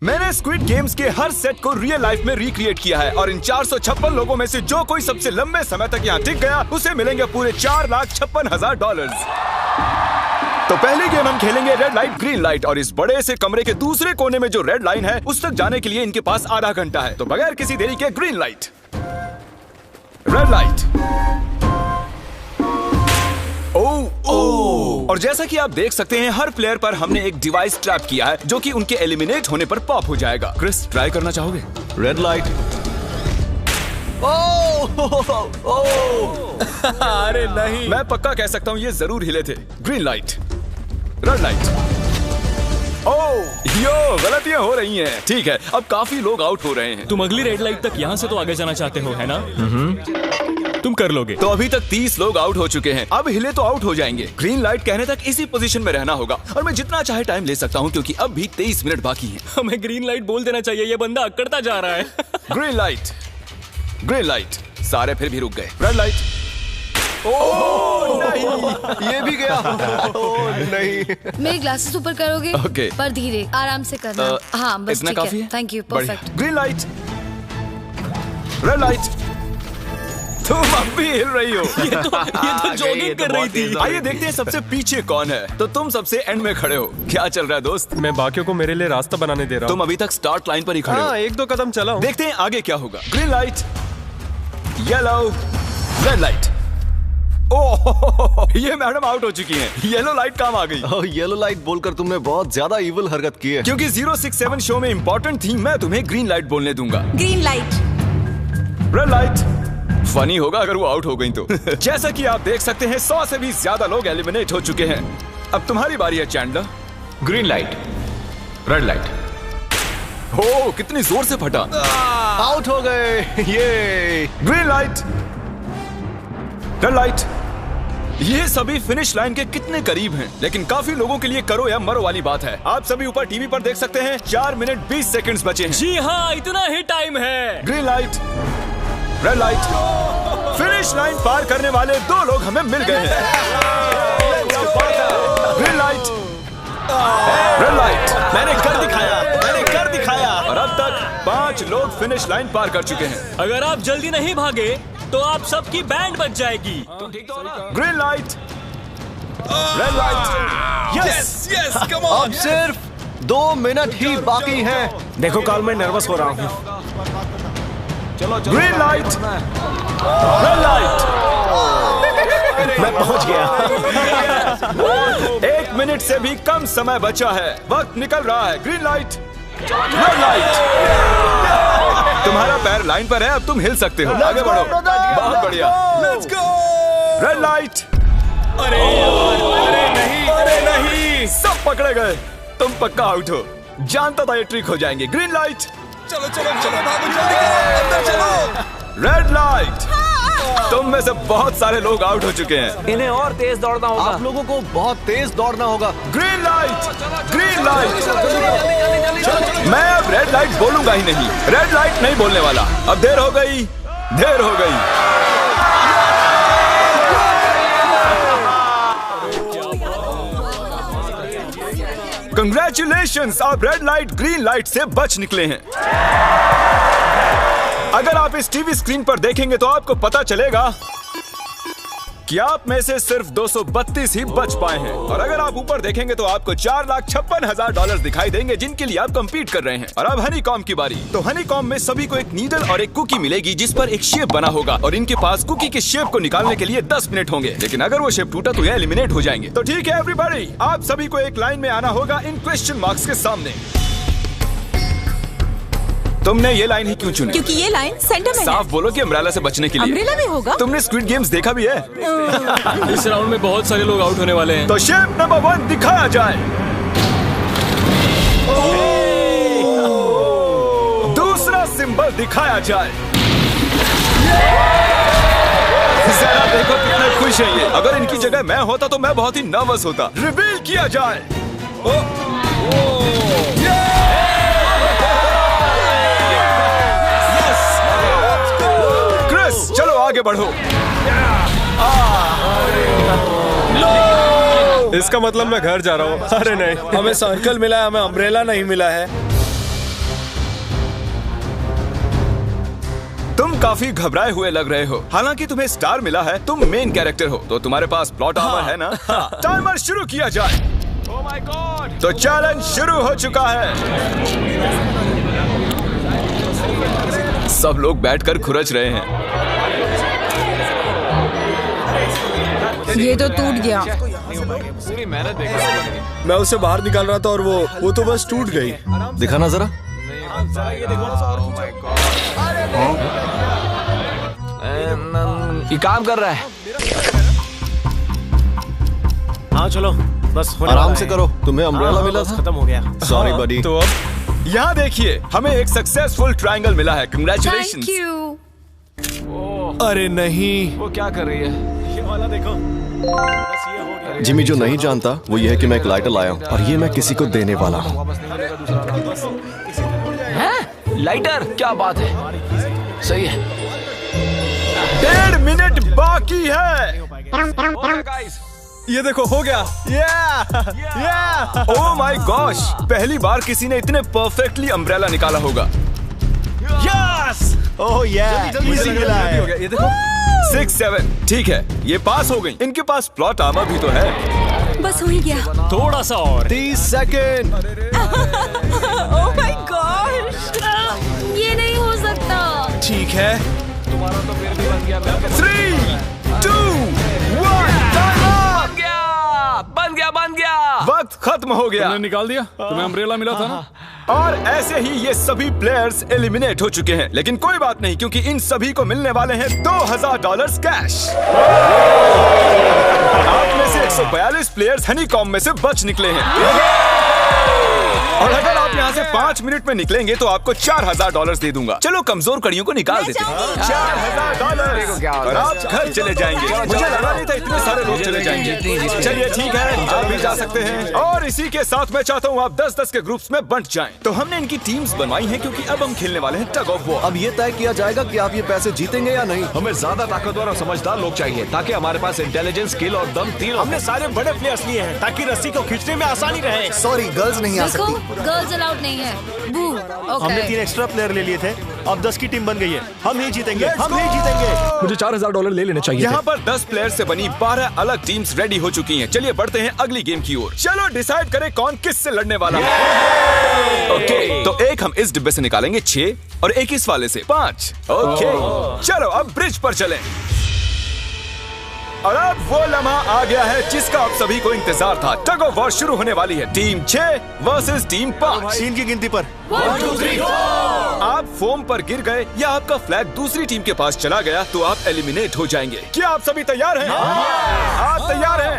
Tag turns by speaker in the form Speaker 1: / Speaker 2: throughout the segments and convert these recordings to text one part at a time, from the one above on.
Speaker 1: मैंने squid games के हर set को रियल लाइफ में रिक्रिएट किया है और इन 456 लोगों में से जो कोई सबसे लंबे समय तक यहाँ टिक गया उसे मिलेंगे पूरे $4,56,000। तो पहली गेम हम खेलेंगे रेड लाइट ग्रीन लाइट और इस बड़े से कमरे के दूसरे कोने में जो रेड लाइन है उस तक जाने के लिए इनके पास आधा घंटा है। तो बगैर किसी देरी के ग्रीन लाइट, रेड लाइट। और जैसा कि आप देख सकते हैं हर प्लेयर पर हमने एक डिवाइस ट्रैप किया है जो कि उनके एलिमिनेट होने पर पॉप हो जाएगा। क्रिस, ट्राई करना चाहोगे?
Speaker 2: Red light.
Speaker 3: अरे नहीं,
Speaker 1: मैं पक्का कह सकता हूँ ये जरूर हिले थे। Green light, red light. यो, गलतियां हो रही हैं। ठीक है, अब काफी लोग आउट हो रहे हैं।
Speaker 3: तुम अगली रेड लाइट तक यहाँ से तो आगे जाना चाहते हो, है ना? तुम कर लोगे।
Speaker 1: तो अभी तक 30 लोग आउट हो चुके हैं। अब हिले तो आउट हो जाएंगे। ग्रीन लाइट कहने तक इसी पोजीशन में रहना होगा और मैं जितना चाहे टाइम ले सकता हूँ क्योंकि अब भी 23 मिनट बाकी हैं।
Speaker 3: हमें ग्रीन लाइट बोल देना चाहिए, ये बंदा अकड़ता जा रहा है।
Speaker 1: Green light, green light. सारे फिर भी रुक गए। Red light.
Speaker 2: नहीं, ये भी गया। नहीं।
Speaker 4: मेरे ग्लासेस ऊपर करोगे?
Speaker 1: ओके।
Speaker 4: पर धीरे, आराम से करना। हाँ, बस
Speaker 1: इतना
Speaker 4: ठीक है।
Speaker 1: काफी है?
Speaker 4: Thank you, perfect.
Speaker 1: Green light, red light. तुम अब भी हिल रही हो।
Speaker 3: ये तो जॉगिंग कर रही थी।
Speaker 1: आइए देखते हैं सबसे पीछे कौन है। तो तुम सबसे एंड में खड़े हो। क्या चल रहा है दोस्त?
Speaker 5: मैं बाकियों को मेरे लिए रास्ता बनाने दे रहा हूँ।
Speaker 1: तुम अभी तक स्टार्ट लाइन पर ही खड़े हो।
Speaker 5: हाँ, एक दो कदम चला हूँ।
Speaker 1: देखते हैं आगे क्या होगा। Green light, yellow, red light. Oh, ये मैडम आउट हो चुकी हैं। येलो लाइट काम आ गई।
Speaker 2: येलो लाइट बोलकर तुमने बहुत ज्यादा इविल हरकत की है।
Speaker 1: क्योंकि 067 शो में इंपॉर्टेंट थी, मैं तुम्हें ग्रीन लाइट बोलने दूंगा।
Speaker 4: Green light,
Speaker 1: red light. Funny होगा अगर वो आउट हो गई तो। जैसा कि आप देख सकते हैं 100 से भी ज्यादा लोग एलिमिनेट हो चुके हैं। अब तुम्हारी बारी है Chandler.
Speaker 6: Green light, red light.
Speaker 1: हो, कितनी जोर से फटा।
Speaker 2: आउट हो गए। ये
Speaker 1: ग्रीन लाइट, रेड लाइट। ये सभी फिनिश लाइन के कितने करीब हैं, लेकिन काफी लोगों के लिए करो या मरो वाली बात है। आप सभी ऊपर टीवी पर देख सकते हैं 4 मिनट 20 सेकंड्स बचे हैं। जी
Speaker 3: हाँ, इतना ही टाइम है।
Speaker 1: Green light, red light. Finish line पार करने वाले 2 लोग हमें मिल गए हैं। Green light, red light. मैंने कर दिखाया, मैंने कर दिखाया। और अब तक 5 लोग फिनिश लाइन पार कर चुके हैं।
Speaker 3: अगर आप जल्दी नहीं भागे तो आप सबकी बैंड बच जाएगी।
Speaker 1: Green light, red light. Yes yes, come on.
Speaker 2: अब सिर्फ 2 मिनट ही बाकी हैं।
Speaker 5: देखो काल, मैं नर्वस हो रहा हूँ।
Speaker 1: Green light, red light.
Speaker 5: मैं पहुंच गया।
Speaker 1: 1 मिनट से भी कम समय बचा है। वक्त निकल रहा है। Green light, red light. तुम्हारा पैर लाइन पर है, अब तुम हिल सकते हो। आगे बढ़ो। बहुत बढ़िया। Let's go. Red light. अरे नहीं, अरे नहीं। सब पकड़े गए। तुम पक्का आउट हो। जानता था ये ट्रिक हो जाएंगे। Green light. चलो चलो चलो, भागो जल्दी, अंदर चलो। Red light. तुम में से बहुत सारे लोग आउट हो चुके हैं।
Speaker 7: इन्हें और तेज दौड़ना होगा।
Speaker 2: आप लोगों को बहुत तेज दौड़ना होगा।
Speaker 1: Green light, green light. मैं अब रेड लाइट बोलूंगा ही नहीं। रेड लाइट नहीं बोलने वाला। अब देर हो गई, देर हो गई। कंग्रेचुलेशंस, आप रेड लाइट ग्रीन लाइट से बच निकले हैं। अगर आप इस टीवी स्क्रीन पर देखेंगे तो आपको पता चलेगा कि आप में से सिर्फ 232 ही बच पाए हैं। और अगर आप ऊपर देखेंगे तो आपको $4,56,000 दिखाई देंगे जिनके लिए आप कंपीट कर रहे हैं। और अब हनीकॉम की बारी। तो हनीकॉम में सभी को एक नीडल और एक कुकी मिलेगी जिस पर एक शेप बना होगा और इनके पास कुकी के शेप को निकालने के लिए 10 मिनट होंगे। लेकिन अगर वो शेप टूटा तो ये एलिमिनेट हो जाएंगे। तो ठीक है एवरीबॉडी, आप सभी को एक लाइन में आना होगा इन क्वेश्चन मार्क्स के सामने। तुमने ये लाइन ही क्यों चुनी?
Speaker 8: क्योंकि ये लाइन सेंटर में
Speaker 1: साफ बोलो कि अम्ब्रेला से बचने के लिए।
Speaker 8: अम्ब्रेला में होगा?
Speaker 1: तुमने स्क्विड गेम्स देखा भी है?
Speaker 3: इस राउंड में बहुत सारे लोग आउट होने वाले हैं।
Speaker 1: तो शेप नंबर 1 दिखाया जाए। दूसरा सिंबल दिखाया जाए। जरा देखो कितने खुश हैं ये। अगर इनकी जगह मैं होता तो मैं बहुत ही नर्वस होता। रिवील किया जाए। चलो आगे बढ़ो।
Speaker 5: इसका मतलब मैं घर जा रहा हूँ। अरे नहीं,
Speaker 7: हमें सर्कल मिला है, हमें अम्ब्रेला नहीं मिला है।
Speaker 1: काफी घबराए हुए लग रहे हो। हालांकि तुम्हें स्टार मिला है, तुम मेन कैरेक्टर हो, तो तुम्हारे पास प्लॉट आर्मर है ना? टाइमर शुरू किया जाए।
Speaker 6: Oh my God!
Speaker 1: तो चैलेंज शुरू हो चुका है। सब लोग बैठकर खुरच रहे हैं।
Speaker 4: ये तो टूट गया।
Speaker 6: पूरी मेहनत देखो।
Speaker 2: मैं उसे बाहर निकाल रहा था और वो तो बस टूट गई। दिखाना जरा।
Speaker 6: ये काम कर रहा है।
Speaker 5: हाँ चलो, बस
Speaker 2: आराम से करो, तुम्हें अम्ब्रेला मिला था।
Speaker 5: खत्म हो गया।
Speaker 2: सॉरी बडी।
Speaker 1: तो अब यहाँ देखिए, हमें एक सक्सेसफुल ट्रायंगल मिला है।
Speaker 4: Thank
Speaker 1: congratulations.
Speaker 4: यू।
Speaker 2: अरे नहीं,
Speaker 6: वो क्या कर रही है?
Speaker 5: ये वाला देखो, बस ये हो गया।
Speaker 2: जिमी जो नहीं जानता वो ये है कि मैं एक लाइटर लाया हूँ और ये मैं किसी को देने वाला हूँ।
Speaker 6: लाइटर? क्या बात है, सही है।
Speaker 1: 1.5 मिनट बाकी है।
Speaker 2: ये देखो, हो गया।
Speaker 1: ओह माय गॉश, पहली बार किसी ने इतने परफेक्टली अम्ब्रेला निकाला होगा।
Speaker 5: यस! ओह
Speaker 2: जल्दी
Speaker 5: इजी मिला है। हो गया, ये देखो।
Speaker 1: 6-7 ठीक है, ये पास हो गई। इनके पास प्लॉट आर्मर भी तो है।
Speaker 4: बस हो ही गया।
Speaker 3: थोड़ा सा और।
Speaker 2: 30 सेकेंड।
Speaker 4: ओह माय गॉश, ये नहीं हो सकता।
Speaker 2: ठीक है।
Speaker 6: तुम्हारा तो फिर भी बन गया।
Speaker 1: 3, 2, 1
Speaker 6: बन गया।
Speaker 1: वक्त खत्म हो गया।
Speaker 3: तुमने निकाल दिया? तुम्हें अम्ब्रेला मिला था ना?
Speaker 1: और ऐसे ही ये सभी प्लेयर्स एलिमिनेट हो चुके हैं। लेकिन कोई बात नहीं, क्योंकि इन सभी को मिलने वाले हैं $2000 कैश। आप में से 142 प्लेयर्स हनीकॉम्ब में से बच निकले हैं। और अगर आप यहाँ से 5 मिनट में निकलेंगे तो आपको $4000 दे दूंगा। चलो कमजोर कड़ियों को निकाल देते हैं। $4000 और आप घर चले जाएंगे। मुझे लगा नहीं था इतने सारे लोग चले जाएंगे। चलिए ठीक है, आप भी जा सकते हैं। और इसी के साथ मैं चाहता हूँ आप 10-10 के ग्रुप्स में बंट जाएं। तो हमने इनकी टीम्स बनवाई हैं क्योंकि अब हम खेलने वाले हैं टग ऑफ वॉर।
Speaker 2: अब ये तय किया जाएगा कि आप ये पैसे जीतेंगे या नहीं।
Speaker 6: हमें ज्यादा ताकतवर और समझदार लोग चाहिए ताकि हमारे पास इंटेलिजेंस, स्किल और दम तीनों।
Speaker 5: हमने सारे बड़े प्लेयर्स लिए हैं ताकि रस्सी को खींचने में आसानी रहे।
Speaker 2: सॉरी, गर्ल्स नहीं आ
Speaker 4: देखो,
Speaker 2: सकती।
Speaker 4: गर्ल्स अलाउड नहीं है। बू।
Speaker 5: हमने 3 एक्स्ट्रा प्लेयर ले लिए थे, अब 10 की टीम बन गई है। हम नहीं जीतेंगे, हम नहीं जीतेंगे।
Speaker 7: मुझे $4000 ले लेने चाहिए।
Speaker 1: यहाँ पर 10 प्लेयर से बनी 12 अलग टीम्स रेडी हो चुकी हैं। चलिए बढ़ते हैं अगली गेम की ओर। चलो डिसाइड करें कौन किस से लड़ने वाला है। ओके, तो एक हम इस डिब्बे से निकालेंगे 6 और एक इस वाले से 5। ओके, चलो अब ब्रिज पर चलें। और अब वो लम्हा आ गया है जिसका आप सभी को इंतजार था। टग ऑफ वॉर शुरू होने वाली है। Team 6 versus team 5।
Speaker 5: 3 की गिनती पर
Speaker 4: 1, 2, 3, 4।
Speaker 1: आप फोम पर गिर गए या आपका फ्लैग दूसरी टीम के पास चला गया तो आप एलिमिनेट हो जाएंगे। क्या आप सभी तैयार हैं? आप तैयार हैं?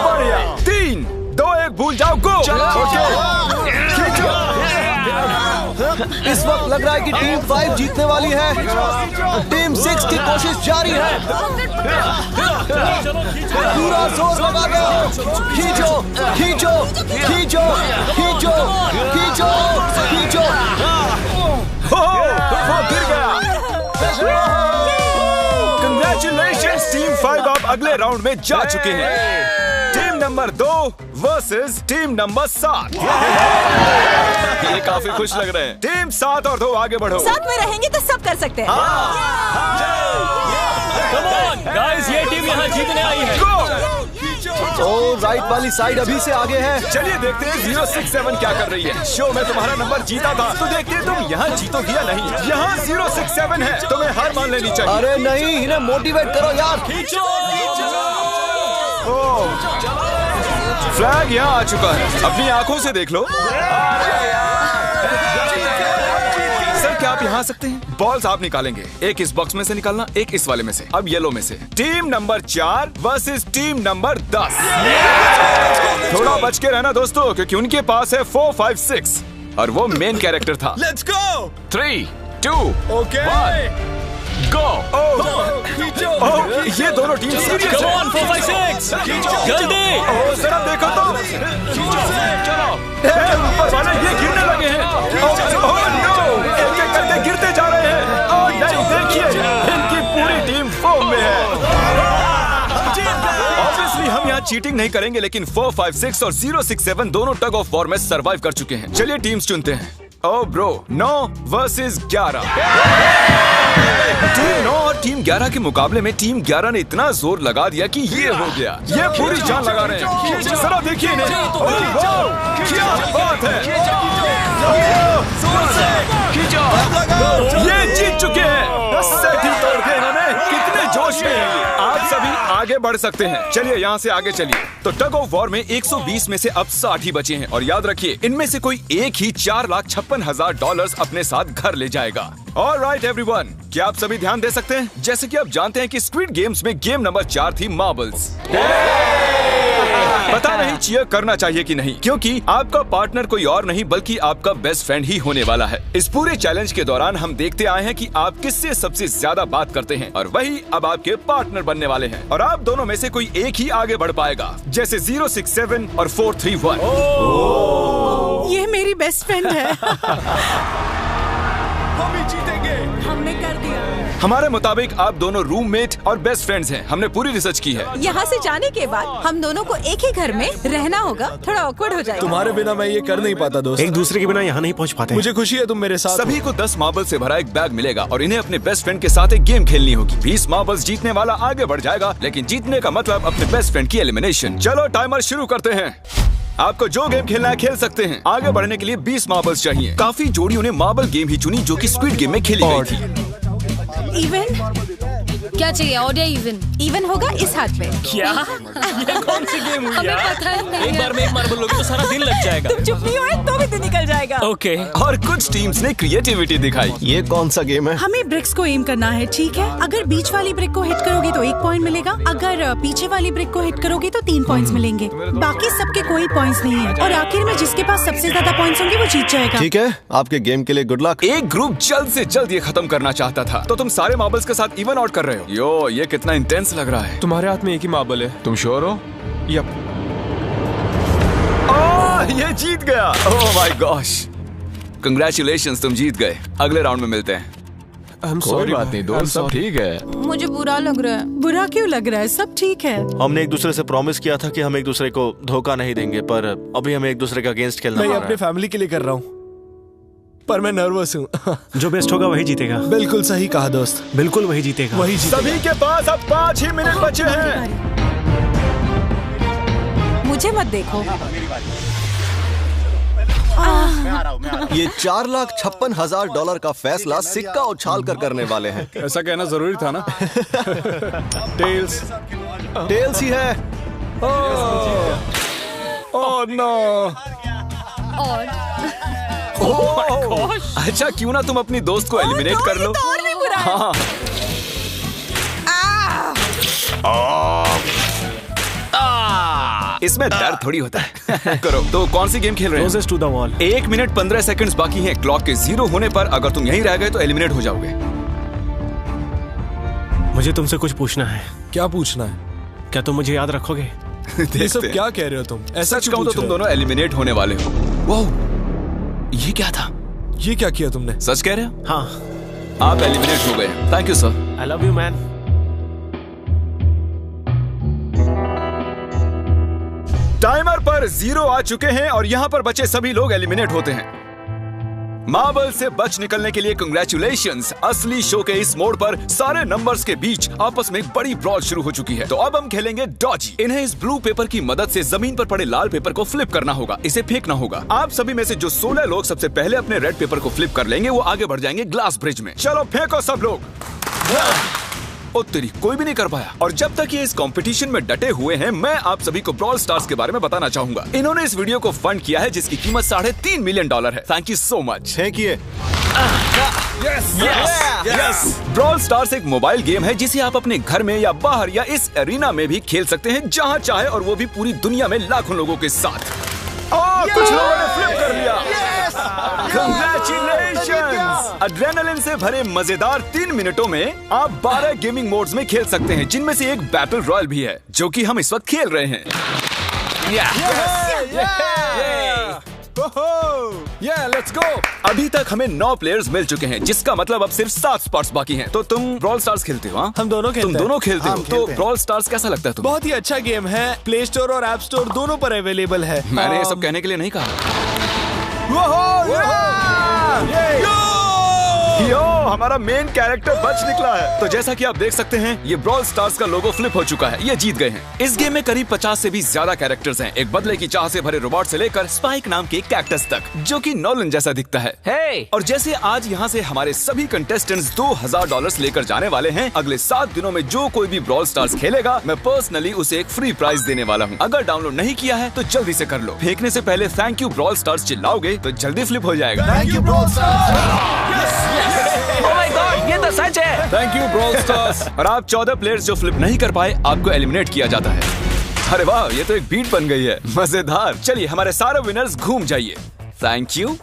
Speaker 1: बढ़िया। 3, 2, 1 भूल जाओ, गो।
Speaker 2: इस वक्त लग रहा है कि टीम 5 जीतने वाली है। टीम 6 की कोशिश जारी है। पूरा जोर लगा दो। खींचो, खींचो, खींचो, खींचो, खींचो, खींचो।
Speaker 1: वो गिर गया। कंग्रेचुलेशंस टीम 5, आप अगले राउंड में जा चुके हैं। Team number 2 versus team number 7। ये काफी खुश लग रहे हैं। टीम 7 और 2 आगे बढ़ो।
Speaker 8: साथ में रहेंगे तो सब कर सकते हैं।
Speaker 3: Come on, guys, ये टीम यहाँ जीतने आई है।
Speaker 2: तो राइट वाली साइड अभी से आगे है।
Speaker 1: चलिए देखते हैं 067 क्या कर रही है। शो में तुम्हारा नंबर जीता था तो देखते हैं तुम यहाँ जीतोगी या नहीं। यहाँ 067 है, तुम्हें हार मान लेनी चाहिए।
Speaker 2: अरे नहीं, इन्हें मोटिवेट करो यार।
Speaker 1: फ्लैग यहाँ आ चुका है, अपनी आंखों से देख लो। सर क्या आप यहाँ आ सकते हैं? बॉल्स आप निकालेंगे, एक इस बॉक्स में से निकालना, एक इस वाले में से। अब येलो में से। Team number 4 versus team number 10। थोड़ा बच के रहना दोस्तों, क्योंकि उनके पास है 4, 5, 6 और वो मेन कैरेक्टर था।
Speaker 2: Let's go.
Speaker 6: 3, 2,
Speaker 2: ओके,
Speaker 6: 1 गो।
Speaker 1: ये दोनों टीम सीरियस
Speaker 3: Come
Speaker 1: है।
Speaker 3: on, 4, 5, 6 जल्दी।
Speaker 1: जरा देखो तो।
Speaker 6: चलो
Speaker 1: ऊपर वाले ये गिरने लगे हैं। ओह नो, एक-एक करके गिरते जा रहे हैं। ओह नहीं, देखिए इनकी पूरी टीम फॉर्म में है। ऑब्वियसली हम यहाँ चीटिंग नहीं करेंगे, लेकिन 4, 5, 6 और 067 दोनों टग ऑफ वॉर में सरवाइव कर चुके हैं। चलिए टीम्स चुनते हैं ओ ब्रो, 9 वर्सेस 11। टीम 9 और टीम 11 के मुकाबले में टीम 11 ने इतना जोर लगा दिया कि ये हो गया। ये पूरी जान लगा रहे हैं। जरा देखिए इन्हें। क्या बात है। ये जीत चुके हैं। सेट ही तोड़ दिए इन्होंने। कितने जोश में हैं ये। आप सभी आगे बढ़ सकते हैं। चलिए यहाँ से आगे चलिए। तो टग ऑफ वॉर में 120 में से अब 60 ही बचे हैं और याद रखिए इनमें से कोई एक ही $4,56,000 अपने साथ घर ले जाएगा। ऑलराइट एवरीवन, क्या आप सभी ध्यान दे सकते हैं? जैसे कि आप जानते हैं कि स्क्विड गेम्स में गेम नंबर 4 थी मार्बल्स। पता नहीं चीयर करना चाहिए कि नहीं, क्योंकि आपका पार्टनर कोई और नहीं बल्कि आपका बेस्ट फ्रेंड ही होने वाला है। इस पूरे चैलेंज के दौरान हम देखते आए हैं कि आप किससे सबसे ज्यादा बात करते हैं और वही अब आपके पार्टनर बनने वाले हैं और आप दोनों में से कोई एक ही आगे बढ़ पाएगा, जैसे 067 और 431।
Speaker 8: ये मेरी बेस्ट फ्रेंड है।
Speaker 1: हम ही जीतेंगे।
Speaker 8: हमने कर दिया।
Speaker 1: हमारे मुताबिक आप दोनों रूममेट और बेस्ट फ्रेंड्स हैं। हमने पूरी रिसर्च की है।
Speaker 8: यहाँ से जाने के बाद हम दोनों को एक ही घर में रहना होगा। थोड़ा ऑकवर्ड हो जाएगा।
Speaker 2: तुम्हारे बिना मैं ये कर नहीं पाता दोस्त।
Speaker 5: एक दूसरे के बिना यहाँ नहीं पहुँच पाते।
Speaker 2: मुझे खुशी है तुम मेरे साथ
Speaker 1: सभी को 10 मार्बल से भरा एक बैग मिलेगा और इन्हें अपने बेस्ट फ्रेंड के साथ एक गेम खेलनी होगी। 20 मार्बल्स जीतने वाला आगे बढ़ जाएगा, लेकिन जीतने का मतलब अपने बेस्ट फ्रेंड की एलिमिनेशन। चलो टाइमर शुरू करते हैं। आपको जो गेम खेलना है खेल सकते हैं। आगे बढ़ने के लिए 20 मार्बल्स चाहिए। काफी जोड़ियों ने मार्बल गेम ही चुनी जो कि स्क्विड गेम में खेली गई थी।
Speaker 8: इवन
Speaker 4: क्या चाहिए? ऑड या इवन?
Speaker 8: इवन होगा इस हाथ पे।
Speaker 3: क्या? ये कौन सी गेम हुई
Speaker 4: हमें
Speaker 3: यार?
Speaker 4: पता ही नहीं
Speaker 3: एक
Speaker 4: है।
Speaker 3: बार में एक मार्बल लोगे तो सारा दिन लग जाएगा।
Speaker 8: तुम चुप नहीं हुए तो भी दिन निकल जाएगा।
Speaker 3: ओके।
Speaker 1: और कुछ टीम्स ने क्रिएटिविटी दिखाई।
Speaker 2: ये कौन सा गेम है?
Speaker 8: हमें ब्रिक्स को एम करना है, ठीक है? अगर बीच वाली ब्रिक को हिट करोगे तो 1 पॉइंट मिलेगा। अगर पीछे वाली ब्रिक को हिट करोगे तो 3 पॉइंट्स मिलेंगे। बाकी सबके कोई पॉइंट्स नहीं है और आखिर में जिसके पास सबसे ज्यादा पॉइंट्स होंगे वो जीत जाएगा।
Speaker 2: ठीक है, आपके गेम के लिए गुड लक।
Speaker 1: एक ग्रुप जल्द से जल्द ये खत्म करना चाहता था, तो तुम सारे मार्बल्स के साथ इवन आउट कर रहे हो। यो, ये कितना इंटेंस लग रहा है।
Speaker 3: तुम्हारे हाथ में एक ही मार्बल है।
Speaker 1: तुम श्योर हो?
Speaker 3: यप।
Speaker 1: ये जीत गया। ओह माय गॉश, कंग्रेचुलेशंस, तुम जीत गए। अगले राउंड में मिलते हैं।
Speaker 3: कोई बात नहीं
Speaker 1: दोस्त, सब ठीक है।
Speaker 4: मुझे बुरा लग रहा है।
Speaker 8: बुरा क्यों लग रहा है? सब ठीक है।
Speaker 5: हमने एक दूसरे से प्रॉमिस किया था कि हम एक दूसरे को धोखा नहीं देंगे, पर अभी हमें एक दूसरे का अगेंस्ट खेलना
Speaker 2: मैं
Speaker 5: पड़
Speaker 2: ये
Speaker 5: रहा
Speaker 2: अपने
Speaker 5: है।
Speaker 2: फैमिली के लिए कर रहा हूँ, पर मैं नर्वस हूँ।
Speaker 5: जो बेस्ट होगा वही जीतेगा।
Speaker 2: बिल्कुल सही कहा दोस्त,
Speaker 5: बिल्कुल वही जीतेगा।
Speaker 2: वही जीतेगा।
Speaker 1: सभी के पास अब 5 ही मिनट बचे हैं।
Speaker 8: मुझे मत देखो।
Speaker 2: ये $4,56,000 का फैसला सिक्का उछाल कर करने वाले हैं।
Speaker 1: ऐसा कहना जरूरी था ना।
Speaker 2: टेल्स ही है। Oh no.
Speaker 4: और
Speaker 1: अच्छा, क्यों ना तुम अपनी दोस्त को एलिमिनेट कर लो।
Speaker 8: और भी बुरा है।
Speaker 1: हाँ। इसमें दर्द थोड़ी होता है। करो। तो कौन सी गेम खेल रहे हैं?
Speaker 5: Closest to the wall।
Speaker 1: 1 minute 15 seconds बाकी हैं। क्लॉक के 0 होने पर अगर तुम यहीं रह गए तो एलिमिनेट हो जाओगे।
Speaker 5: मुझे तुमसे कुछ पूछना है।
Speaker 2: क्या पूछना है?
Speaker 5: क्या तुम मुझे याद रखोगे?
Speaker 2: ये सब क्या कह रहे हो तुम? ऐसा
Speaker 1: सच कहूं तो तुम दोनों एलिमिनेट होने वाले हो। वाह, ये क्या था?
Speaker 2: ये क्या किया तुमने?
Speaker 1: सच कह रहे हो?
Speaker 5: हाँ।
Speaker 1: आप एलिमिनेट हो गए। Thank you sir.
Speaker 5: I love you man.
Speaker 1: Timer पर 0 आ चुके हैं और यहाँ पर बचे सभी लोग एलिमिनेट होते हैं। मार्बल से बच निकलने के लिए कंग्रेचुलेशंस। असली शो के इस मोड़ पर सारे नंबर्स के बीच आपस में एक बड़ी ब्रॉल शुरू हो चुकी है। तो अब हम खेलेंगे डॉजी। इन्हें इस ब्लू पेपर की मदद से जमीन पर पड़े लाल पेपर को फ्लिप करना होगा। इसे फेंकना होगा। आप सभी में से जो 16 लोग सबसे पहले अपने रेड पेपर को फ्लिप कर लेंगे वो आगे बढ़ जाएंगे ग्लास ब्रिज में। चलो फेंको सब लोग। ओ तेरी, कोई भी नहीं कर पाया। और जब तक ये इस कंपटीशन में डटे हुए हैं, मैं आप सभी को ब्रॉल स्टार्स के बारे में बताना चाहूंगा। इन्होंने इस वीडियो को फंड किया है जिसकी कीमत $3.5 मिलियन है। Thank you so much.
Speaker 2: फेंकिए।
Speaker 1: ब्रॉल स्टार्स एक मोबाइल गेम है जिसे आप अपने घर में या बाहर या इस एरिना में भी खेल सकते हैं, जहां चाहे, और वो भी पूरी दुनिया में लाखों लोगों के साथ। कुछ लोगों ने फ्लिप कर लिया। Congratulations! एड्रेनलिन से भरे मजेदार 3 मिनटों में आप 12 गेमिंग मोड्स में खेल सकते हैं, जिनमें से एक बैटल रॉयल भी है, जो कि हम इस वक्त खेल रहे हैं। Let's go. अभी तक हमें 9 प्लेयर्स मिल चुके हैं, जिसका मतलब अब सिर्फ 7 स्पॉट्स बाकी हैं। तो तुम ब्रॉल स्टार्स खेलते हो? हाँ,
Speaker 2: हम दोनों खेलते
Speaker 1: तुम
Speaker 2: हैं।
Speaker 1: दोनों खेलते हो।
Speaker 2: हम
Speaker 1: तो
Speaker 2: खेलते हैं।
Speaker 1: ब्रॉल स्टार्स कैसा लगता है तुम्हें?
Speaker 2: बहुत ही अच्छा गेम है। प्ले स्टोर और ऐप स्टोर दोनों पर अवेलेबल है।
Speaker 1: मैंने ये सब कहने के लिए नहीं कहा। यो, हमारा मेन कैरेक्टर बच निकला है। तो जैसा कि आप देख सकते हैं, ये ब्रॉल स्टार्स का लोगो फ्लिप हो चुका है। ये जीत गए हैं। इस गेम में करीब 50 से भी ज्यादा कैरेक्टर्स हैं। एक बदले की चाह से भरे रोबोट से लेकर स्पाइक नाम के कैक्टस तक, जो कि नॉलन जैसा दिखता है।
Speaker 6: हे!
Speaker 1: और जैसे आज यहाँ से हमारे सभी कंटेस्टेंट्स $2000 लेकर जाने वाले हैं, अगले 7 दिनों में जो कोई भी ब्रॉल स्टार्स खेलेगा, मैं पर्सनली उसे एक फ्री प्राइज देने वाला हूँ। अगर डाउनलोड नहीं किया है तो जल्दी से कर लो। फेंकने से पहले थैंक यू ब्रॉल स्टार्स चिल्लाओगे तो जल्दी फ्लिप हो जाएगा।
Speaker 2: Thank you brawl
Speaker 6: Oh my God, ये तो सच है।
Speaker 1: Thank you brawl stars. और आप 14 प्लेयर्स जो फ्लिप नहीं कर पाए, आपको एलिमिनेट किया जाता है। अरे वाह, ये तो एक बीट बन गई है, मजेदार। चलिए हमारे सारे विनर्स घूम जाइए। Thank you.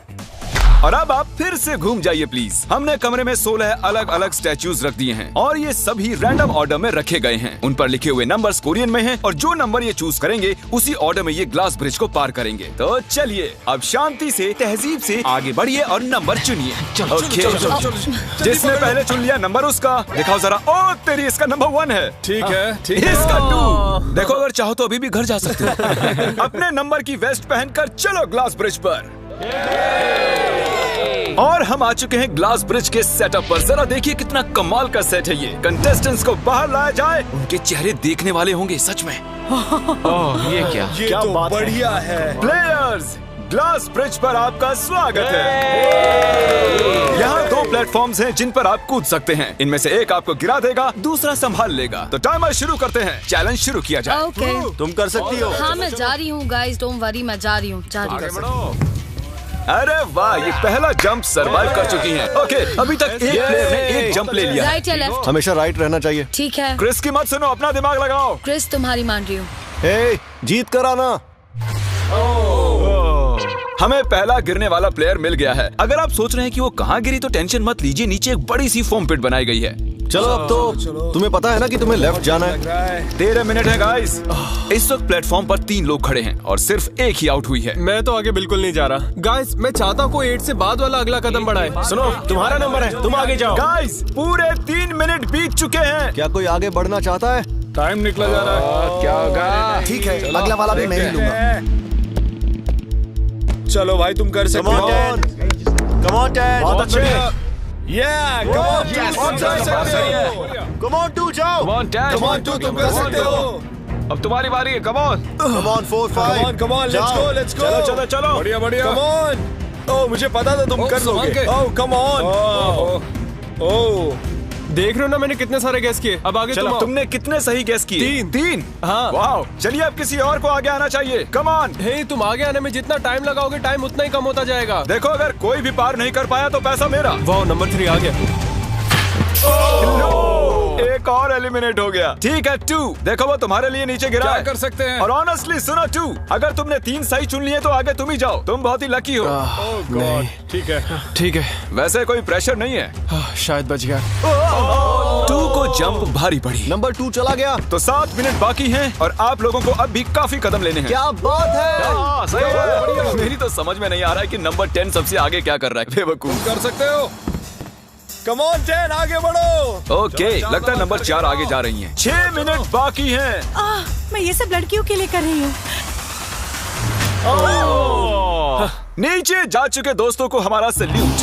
Speaker 1: और अब आप फिर से घूम जाइए प्लीज। हमने कमरे में 16 अलग अलग स्टैचूज रख दिए हैं और ये सभी रैंडम ऑर्डर में रखे गए हैं। उन पर लिखे हुए नंबर्स कोरियन में हैं और जो नंबर ये चूज करेंगे उसी ऑर्डर में ये ग्लास ब्रिज को पार करेंगे। तो चलिए अब शांति से, तहजीब से आगे बढ़िए और नंबर चुनिए। ओके, जिसने पहले चुन लिया नंबर उसका दिखाओ जरा। ओ तेरी, इसका नंबर 1 है।
Speaker 3: ठीक है,
Speaker 1: इसका 2। देखो, अगर चाहो तो अभी भी घर जा सकते हो। अपने नंबर की वेस्ट पहनकर चलो ग्लास ब्रिज पर। और हम आ चुके हैं ग्लास ब्रिज के सेटअप पर। जरा देखिए कितना कमाल का सेट है ये। कंटेस्टेंट्स को बाहर लाया जाए, उनके चेहरे देखने वाले होंगे सच में।
Speaker 6: ये क्या?
Speaker 5: ये तो बढ़िया है।
Speaker 1: प्लेयर्स, ग्लास ब्रिज पर आपका स्वागत है। यहाँ 2 प्लेटफॉर्म्स हैं जिन पर आप कूद सकते हैं। इनमें से एक आपको गिरा देगा, दूसरा संभाल लेगा। तो टाइमर शुरू करते हैं। चैलेंज शुरू किया जाए।
Speaker 4: ओके।
Speaker 5: तुम कर सकती हो।
Speaker 4: हाँ, मैं जा रही हूँ गाइस, डोंट वरी, मैं जा रही हूँ।
Speaker 1: अरे वाह, ये पहला जंप सरवाइव कर चुकी हैं। ओके, अभी तक एक प्लेयर ने एक जंप ले लिया है।
Speaker 4: राइट या लेफ्ट?
Speaker 5: हमेशा राइट रहना चाहिए।
Speaker 4: ठीक है
Speaker 1: क्रिस की मत सुनो, अपना दिमाग लगाओ।
Speaker 4: क्रिस, तुम्हारी मान रही हूँ।
Speaker 5: हे, जीत कर आना।
Speaker 1: हमें पहला गिरने वाला प्लेयर मिल गया है। अगर आप सोच रहे हैं कि वो कहाँ गिरी तो टेंशन मत लीजिए, नीचे एक बड़ी सी फोम पिट बनाई गई है।
Speaker 5: चलो अब तो तुम्हें पता है ना कि तुम्हें लेफ्ट जाना है।
Speaker 1: 13 मिनट है गाइस। इस वक्त प्लेटफॉर्म पर 3 लोग खड़े हैं और सिर्फ एक ही आउट हुई है।
Speaker 3: मैं तो आगे बिल्कुल नहीं जा रहा। गाइस, मैं चाहता हूँ 8 से बाद वाला अगला कदम बढ़ाए।
Speaker 5: सुनो, तुम्हारा नंबर है, तुम आगे जाओ।
Speaker 1: गाइस, पूरे 3 मिनट बीत चुके हैं।
Speaker 5: क्या कोई आगे बढ़ना चाहता है?
Speaker 3: टाइम निकला जा रहा है।
Speaker 6: क्या होगा?
Speaker 2: ठीक है, अगला वाला भी मैं ही लूंगा।
Speaker 7: चलो भाई, तुम कर सकते हो।
Speaker 5: Come on, Ted.
Speaker 7: बहुत अच्छे।
Speaker 5: Yeah, come on,
Speaker 6: Yes.
Speaker 5: तुम कर सकते हो। Come on, 2 जाओ।
Speaker 6: Come on, Dad.
Speaker 7: Come on, तुम कर सकते हो।
Speaker 6: अब तुम्हारी बारी है। Come on.
Speaker 5: Come on, 4, 5.
Speaker 7: Come on, let's go, let's go.
Speaker 1: चलो चलो चलो।
Speaker 3: बढ़िया बढ़िया।
Speaker 7: Come on. ओह, मुझे पता था तुम कर
Speaker 3: संभाल
Speaker 7: लोगे।
Speaker 3: के।
Speaker 7: ओह, come on. ओह,
Speaker 3: देख रहे हो ना, मैंने कितने सारे गैस किए। अब आगे
Speaker 1: चलो,
Speaker 3: तुम आओ।
Speaker 1: तुमने कितने सही गेस किए? 3।
Speaker 3: हाँ।
Speaker 1: वाह, चलिए अब किसी और को आगे आना चाहिए। Come on.
Speaker 3: हे, तुम आगे आने में जितना टाइम लगाओगे, टाइम उतना ही कम होता जाएगा।
Speaker 1: देखो, अगर कोई भी पार नहीं कर पाया तो पैसा मेरा।
Speaker 3: वाह, नंबर 3 आ गया।
Speaker 1: एक और एलिमिनेट हो गया। ठीक है 2, देखो वो तुम्हारे लिए नीचे गिरा है।
Speaker 3: कर सकते हैं?
Speaker 1: और ऑनेस्टली सुनो 2, अगर तुमने 3 सही चुन लिए तो आगे तुम ही जाओ। तुम बहुत ही लकी हो।
Speaker 3: नहीं, ठीक है।
Speaker 1: वैसे कोई प्रेशर नहीं है।
Speaker 3: शायद बच गया।
Speaker 1: 2 को जंप भारी पड़ी।
Speaker 5: नंबर 2 चला गया।
Speaker 1: तो 7 मिनट बाकी हैं और आप लोगों को अब भी काफी कदम लेने हैं।
Speaker 5: क्या बात है।
Speaker 1: हाँ, सही है। मेरी तो समझ में नहीं आ रहा है कि नंबर 10 सबसे आगे क्या कर रहा है। बेवकूफ।
Speaker 7: कर सकते हो। Come on, 10, आगे बढ़ो।
Speaker 1: ओके, लगता है नंबर 4 आगे जा रही हैं। 6 मिनट बाकी हैं।
Speaker 8: मैं ये सब लड़कियों के लिए कर रही हूँ।
Speaker 1: नीचे जा चुके दोस्तों को हमारा सैल्यूट।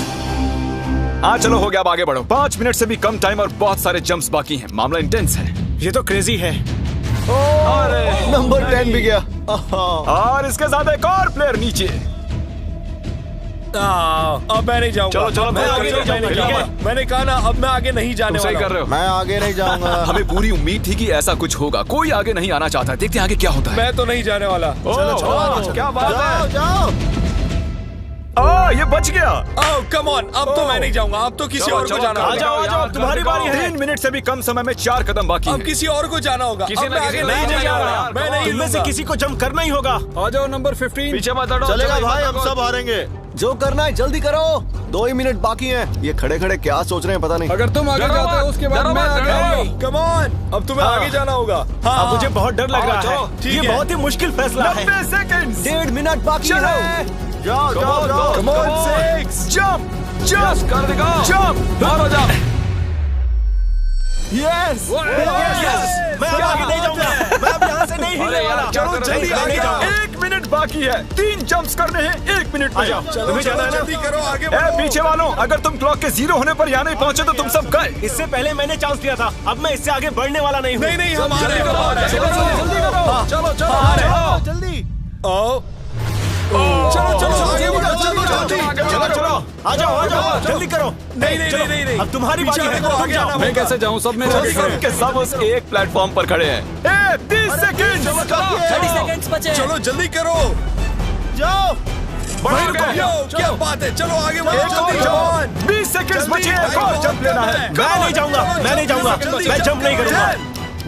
Speaker 1: चलो हो गया, अब आगे बढ़ो। 5 मिनट से भी कम टाइम और बहुत सारे जंप्स बाकी हैं। मामला इंटेंस है।
Speaker 5: ये तो क्रेजी है।
Speaker 1: अरे
Speaker 5: नंबर 10 भी गया।
Speaker 1: और इसके साथ एक और प्लेयर नीचे।
Speaker 7: अब मैं नहीं जाऊंगा।
Speaker 1: चलो, चलो,
Speaker 7: मैं आगे नहीं जाऊंगा। मैंने कहा ना, अब मैं आगे नहीं जाने
Speaker 1: सही
Speaker 7: वाला
Speaker 1: कर रहे हो।
Speaker 5: मैं आगे नहीं जाऊंगा।
Speaker 1: हमें पूरी उम्मीद थी कि ऐसा कुछ होगा। कोई आगे नहीं आना चाहता। देखते हैं आगे क्या होता है।
Speaker 7: मैं तो नहीं जाने वाला।
Speaker 1: चलो, क्या बात है।
Speaker 5: जाओ।
Speaker 1: ये बच गया।
Speaker 7: ओह, कम ऑन, अब तो मैं नहीं जाऊंगा। अब तो किसी और को जाना होगा।
Speaker 1: आ जाओ, तुम्हारी बारी है। 3 मिनट से भी कम समय में 4 कदम बाकी
Speaker 7: अब
Speaker 1: हैं।
Speaker 7: किसी और को जाना होगा।
Speaker 6: किसी
Speaker 7: अब
Speaker 6: ना
Speaker 7: मैं
Speaker 6: किसी
Speaker 7: आगे
Speaker 6: को
Speaker 7: नहीं
Speaker 6: जाना
Speaker 7: जाने
Speaker 6: होगा।
Speaker 7: वाला। मैं नहीं
Speaker 5: तुम में से
Speaker 7: लूंगा।
Speaker 5: किसी को जंप करना ही होगा।
Speaker 3: आ जाओ नंबर 15।
Speaker 6: पीछे मत हटो।
Speaker 5: चलेगा भाई, हम सब हारेंगे। जो करना है जल्दी करो। 2 ही मिनट बाकी हैं। ये खड़े खड़े क्या सोच रहे हैं पता नहीं।
Speaker 3: अगर तुम आगे
Speaker 6: डरो
Speaker 3: जाते हो
Speaker 6: मत,
Speaker 3: उसके बाद
Speaker 6: डरो
Speaker 3: मैं
Speaker 6: मत,
Speaker 3: आगे
Speaker 6: डरो।
Speaker 3: आऊंगा।
Speaker 7: कम ऑन, अब तुम्हें आगे जाना होगा। हाँ,
Speaker 5: मुझे बहुत डर लग रहा है।
Speaker 7: ठीक
Speaker 5: ये
Speaker 7: है।
Speaker 5: बहुत ही मुश्किल फैसला है।
Speaker 1: 90 सेकंड्स।
Speaker 5: 1.5 मिनट बाकी
Speaker 1: चलो।
Speaker 5: है। जाओ जाओ जाओ।
Speaker 1: Come on, 6 जंप
Speaker 6: Yes, कर देगा।
Speaker 1: जंप।
Speaker 6: बाहर हो जा।
Speaker 5: यस मैं अब आगे नहीं जाऊंगा। मैं अब यहाँ से नहीं हिलने वाला।
Speaker 6: चलो,
Speaker 1: जल्दी
Speaker 6: नहीं
Speaker 1: आगे
Speaker 6: जाओ।
Speaker 1: 1 मिनट बाकी है। 3 जंप्स करने हैं 1 मिनट में।
Speaker 7: तुम्हें जाना है ना? जल्दी करो, आगे बढ़ो।
Speaker 1: पीछे वालों, अगर तुम क्लॉक के 0 होने पर यहाँ नहीं पहुँचे तो तुम सब गए।
Speaker 5: इससे पहले मैंने चांस दिया था, अब मैं इससे आगे बढ़ने वाला नहीं हूँ।
Speaker 7: नहीं हम आ रहे हैं।
Speaker 5: चलो
Speaker 2: जल्दी
Speaker 5: चलो आ जाओ जल्दी करो।
Speaker 7: नहीं
Speaker 5: अब तुम्हारी बारी है।
Speaker 3: मैं कैसे जाऊँ? सब मेरे आगे खड़े हैं।
Speaker 1: सबके सब उस एक प्लेटफॉर्म पर खड़े हैं। 30 सेकंड।
Speaker 4: 30 सेकंड्स बचे।
Speaker 7: चलो जल्दी करो।
Speaker 2: जाओ।
Speaker 7: क्या बात है, चलो आगे बढ़ो। जल्दी
Speaker 1: 20 सेकंड बचे हैं। एक और जंप लेना है।
Speaker 5: मैं नहीं जाऊंगा, मैं जंप नहीं करूंगा।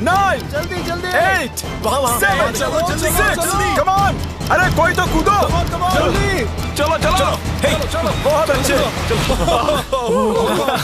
Speaker 1: 9
Speaker 2: जल्दी
Speaker 1: 8
Speaker 5: वहाँ
Speaker 1: 7
Speaker 7: चलो, जल्दी करो,
Speaker 1: 6
Speaker 7: जल्दी।
Speaker 1: Come on. अरे कोई तो कूदो। चलो बहुत अच्छे।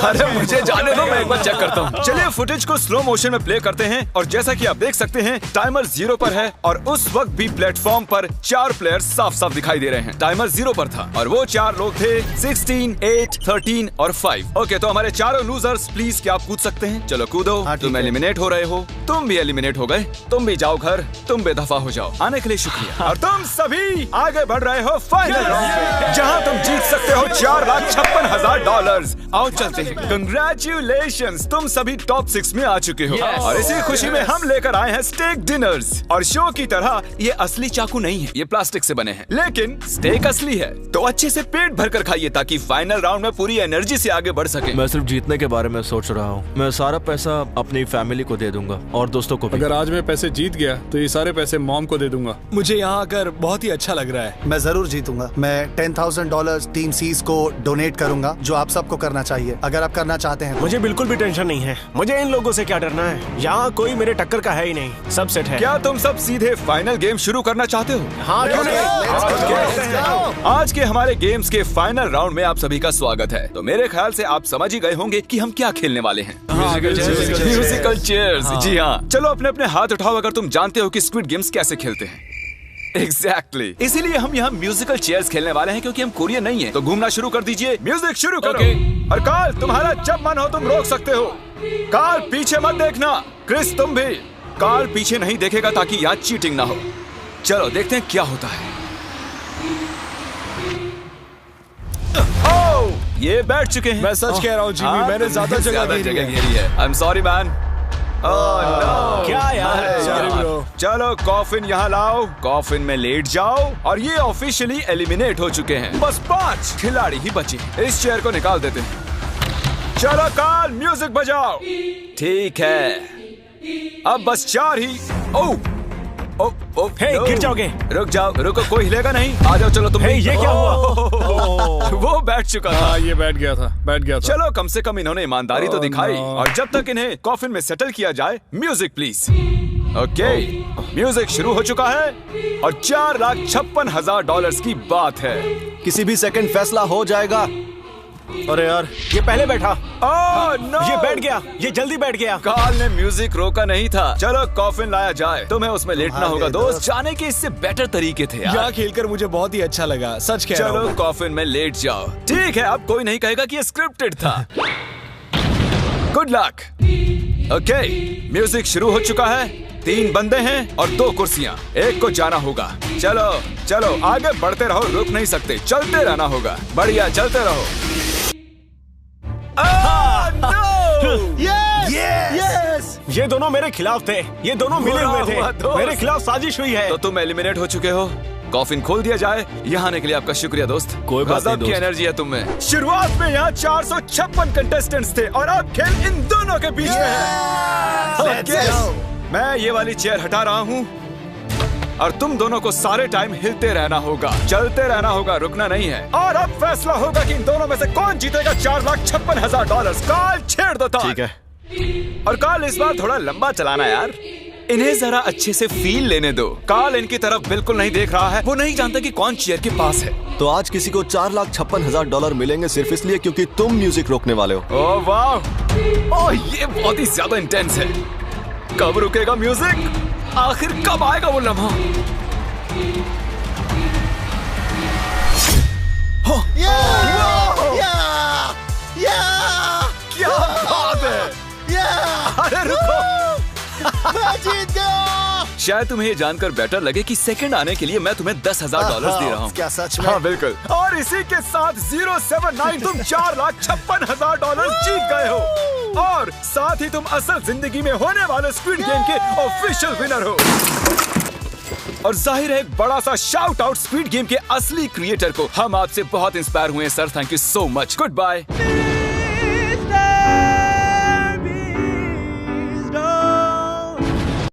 Speaker 1: अरे मुझे जाने दो, मैं एक बार चेक करता हूँ। चलिए फुटेज को स्लो मोशन में प्ले करते हैं और जैसा कि आप देख सकते हैं टाइमर 0 पर है और उस वक्त भी प्लेटफॉर्म पर 4 प्लेयर्स साफ साफ दिखाई दे रहे हैं। टाइमर 0 पर था और वो 4 लोग थे 16, 8, 13 और 5। ओके, तो हमारे चारों लूजर्स प्लीज क्या आप कूद सकते हैं? चलो कूदो। तुम एलिमिनेट हो रहे हो, तुम भी एलिमिनेट हो गए। तुम भी जाओ घर, तुम बेदफा हो जाओ। आने के लिए शुक्रिया। और तुम सभी आगे बढ़ रहे हो फाइनल राउंड में, जहां तुम जीत सकते हो $4,56,000। आओ चलते हैं। कंग्रेचुलेशंस, तुम सभी टॉप 6 में आ चुके हो। और इसी खुशी में हम लेकर आए हैं स्टेक डिनर्स। और शो की तरह ये असली चाकू नहीं है, ये प्लास्टिक से बने हैं, लेकिन स्टेक असली है। तो अच्छे से पेट भर कर खाइए ताकि फाइनल राउंड में पूरी एनर्जी से आगे बढ़ सके।
Speaker 9: मैं सिर्फ जीतने के बारे में सोच रहा हूँ। मैं सारा पैसा अपनी फैमिली को दे दूंगा और दोस्तों को भी।
Speaker 3: अगर आज मैं पैसे जीत गया तो ये सारे पैसे मॉम को दे दूंगा।
Speaker 7: मुझे यहाँ आकर बहुत ही अच्छा लग रहा है।
Speaker 2: मैं जरूर जीतूंगा। मैं $10,000 टीम सीज को डोनेट करूंगा, जो आप सबको करना चाहिए अगर आप करना चाहते हैं।
Speaker 5: मुझे बिल्कुल भी टेंशन नहीं है। मुझे इन लोगों से क्या डरना है। यहाँ कोई मेरे टक्कर का है ही नहीं, सब सेट है।
Speaker 1: क्या तुम सब सीधे फाइनल गेम शुरू करना चाहते हो?
Speaker 5: हाँ, क्यों नहीं?
Speaker 1: आज के हमारे गेम्स के फाइनल राउंड में आप सभी का स्वागत है। तो मेरे ख्याल से आप समझ ही गए होंगे कि हम क्या खेलने वाले हैं। Musical chairs. जी हाँ, चलो अपने अपने हाथ उठाओ अगर तुम जानते हो कि स्क्विड गेम्स कैसे खेलते हैं। Exactly. इसीलिए हम यहाँ म्यूजिकल चेयर्स खेलने वाले हैं क्योंकि हम कोरियन नहीं हैं। तो घूमना शुरू कर दीजिए, म्यूजिक शुरू करो। और कार्ल, तुम्हारा जब मन हो तुम रोक सकते हो। कार्ल पीछे मत देखना। क्रिस तुम भी। कार्ल पीछे नहीं देखेगा ताकि यहाँ चीटिंग ना हो। चलो देखते हैं क्या होता है। ओह, ये बैठ चुके हैं।
Speaker 7: मैं सच कह रहा हूँ जिमी, मैंने ज्यादा जगह
Speaker 1: घेरी है। I am sorry man.
Speaker 5: क्या यार?
Speaker 1: चलो कॉफिन यहाँ लाओ, कॉफिन में लेट जाओ। और ये ऑफिशियली एलिमिनेट हो चुके हैं। बस 5 खिलाड़ी ही बचे हैं। इस चेयर को निकाल देते हैं। चलो कार्ल, म्यूजिक बजाओ। ठीक है, अब बस 4 ही।
Speaker 5: हे, गिर जाओगे।
Speaker 1: रुक जाओ, रुको, कोई हिलेगा नहीं। आ जाओ, चलो तुम।
Speaker 5: ये क्या हुआ?
Speaker 1: वो बैठ चुका था।
Speaker 3: ये बैठ गया था।
Speaker 1: चलो कम से कम इन्होंने ईमानदारी तो दिखाई। और जब तक इन्हें कॉफिन में सेटल किया जाए, म्यूजिक प्लीज। ओके, म्यूजिक शुरू हो चुका है और $4,56,000 की बात है।
Speaker 2: किसी भी सेकंड फैसला हो जाएगा।
Speaker 5: अरे यार, ये पहले बैठा।
Speaker 1: नो,
Speaker 5: ये बैठ गया, ये जल्दी बैठ गया।
Speaker 1: कार्ल ने म्यूजिक रोका नहीं था। चलो कॉफिन लाया जाए, तुम्हें उसमें लेटना होगा दोस्त। जाने के इससे बेटर तरीके थे यार।
Speaker 7: यहाँ खेलकर मुझे बहुत ही अच्छा लगा, सच कह रहा हूँ।
Speaker 1: चलो कॉफिन में लेट जाओ। ठीक है, अब कोई नहीं कहेगा कि ये स्क्रिप्टेड था। Good luck. ओके, म्यूजिक शुरू हो चुका है। 3 बंदे हैं और 2 कुर्सियां। एक को जाना होगा। चलो चलो आगे बढ़ते रहो, रुक नहीं सकते, चलते रहना होगा। बढ़िया, चलते रहो।
Speaker 2: यस!
Speaker 5: ये दोनों मेरे खिलाफ थे। ये दोनों मिले हुए थे। मेरे खिलाफ साजिश हुई है।
Speaker 1: तो तुम एलिमिनेट हो चुके हो। कॉफिन खोल दिया जाए। यहाँ आने के लिए आपका शुक्रिया दोस्त।
Speaker 9: कोई बात नहीं
Speaker 1: गजब की
Speaker 9: दोस्त।
Speaker 1: एनर्जी है तुम में। शुरुआत में यहाँ 456 कंटेस्टेंट्स थे और अब खेल इन दोनों के बीच में है। Okay, मैं ये वाली चेयर हटा रहा हूँ और तुम दोनों को सारे टाइम हिलते रहना होगा, चलते रहना होगा, रुकना नहीं है। और अब फैसला होगा कि इन दोनों में से कौन जीतेगा $4,56,000। कार्ल छेड़ दो।
Speaker 9: ठीक है।
Speaker 1: और कार्ल इस बार थोड़ा लंबा चलाना यार। इन्हें जरा अच्छे से फील लेने दो। कार्ल इनकी तरफ बिल्कुल नहीं देख रहा है। वो नहीं जानता कि कौन चेयर के पास है।
Speaker 9: तो आज किसी को $4,56,000 मिलेंगे सिर्फ इसलिए क्योंकि तुम म्यूजिक रोकने वाले हो।
Speaker 1: ओह वाह, ओह ये बहुत ही ज्यादा इंटेंस है। कब रुकेगा म्यूजिक? आखिर कब आएगा वो लम्हा? क्या बात है? अरे रुको,
Speaker 2: मैं जीत गया।
Speaker 1: शायद तुम्हें ये जानकर बेटर लगे कि सेकंड आने के लिए मैं तुम्हें $10,000 दे रहा हूँ।
Speaker 7: क्या सच में?
Speaker 1: हाँ बिल्कुल। और इसी के साथ 079 तुम $4,56,000 जीत गए हो और साथ ही तुम असल जिंदगी में होने वाले स्क्विड गेम के ऑफिशियल विनर हो। और जाहिर है एक बड़ा सा शाउट आउट स्क्विड गेम के असली क्रिएटर को। हम आपसे बहुत इंस्पायर हुए हैं sir, thank you so much. Good bye.